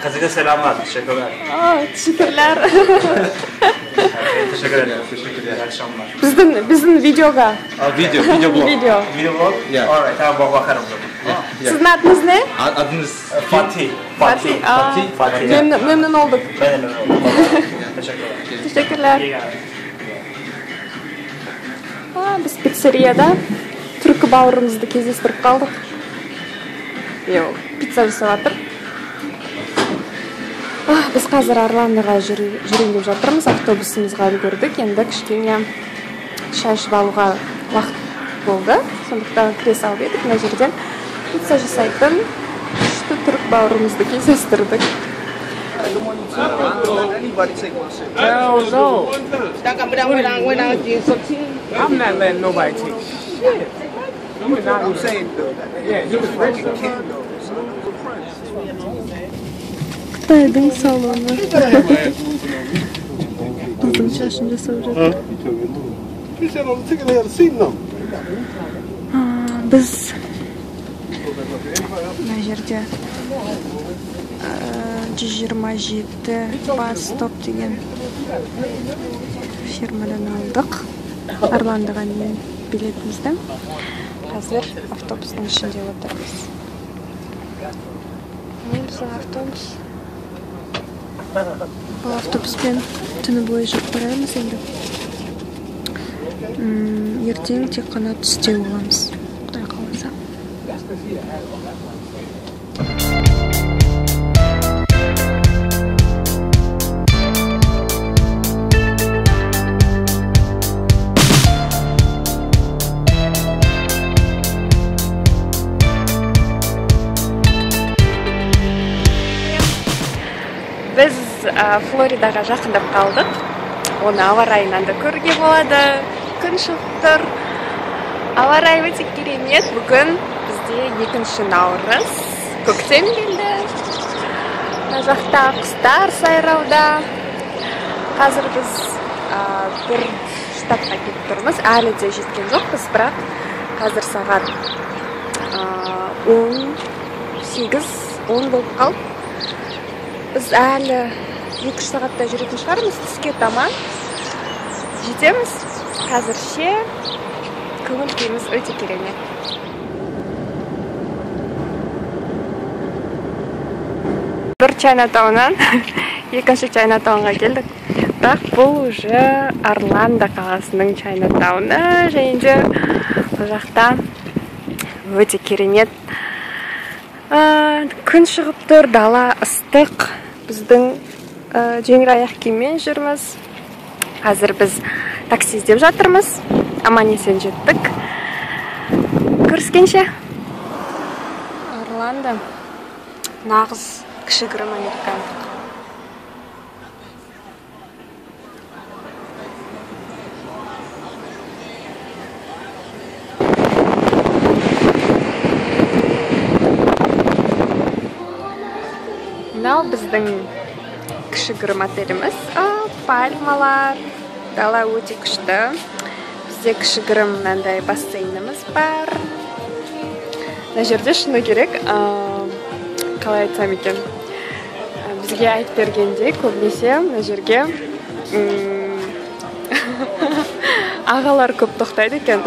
Kızıga selamlar. Teşekkürler. Teşekkürler. Teşekkür ederim. Teşekkürler. İyi akşamlar. Bizim videoga. Video blog. Video. Video blog? Yeah. Alright, tamam bakarım. Sizin adınız ne? Adınız Fatih. Fatih. Memnun olduk. Ben de memnun oldum. Teşekkürler. Teşekkürler. İyi geldin. Biz pizzeriyada Türk bауырымызды кездестіріп қалдық. Pizza жасап жатыр. Біз қазір Орландоға жүрейін деп жатырмыз. Автобусымызға үлгердік. Енді кішкене шай ішіп алуға уақыт болды. Сондықтан кіре салып едік. Мына жерден пицца жасайтын күшті түрік бауырымызды кездестірдік. Hell no. I'm not letting nobody take shit. I'm saying, yeah, he was fucking kidding though. Қытайдың салоны. Қыздың шашын жасап жатыр. Біз мына жерде 127 бас топ деген фирмадан алдық. Орландоға дейін билетімізді. Қазір автобустың ішінде отырмыз. Біздің автобус. Бұл автобуспен түні бойы жүріп барамыз енді. Ертең тек қана түсте боламыз. Құдай қаласа. Біз Флоридаға жақындап қалдық. Оны ауа райынан да көруге болады. Күн шығып тұр. Ауа райы өте керемет. Бүгін бізде 2 наурыз. Көктем келді. Мына жақта құстар сайрауда. Қазір біз бір штатқа кетіп тұрмыз. Әлі де жеткен жоқпыз, бірақ қазір сағат 10 болып қалды. Біз әлі 2 сағатта жүретін шығармыз, түске таман жетеміз. Қазірше көңіл күйіміз өте керемет. Бір Чайнатауннан екінші Чайнатаунға келдік. Бірақ бұл уже Орландо қаласының Чайнатауны, және де бұл жақта өте керемет. Күн шығып тұр, дала ыстық. Біздің жеңіл аяқ киіммен жүрміз. Қазір біз такси іздеп жатырмыз. Аман-есен жеттік. Көріскенше. Орландо нағыз кішігірім американдық. Мынау біздің кішігірім отеліміз. Пальмалар, дала өте күшті. Бізде кішігірім мынандай бассейніміз бар. Мына жерде шыны керек, қалай айтсам екен, бізге айтып бергенде көбінесе мына жерге ағалар көп тоқтайды екен.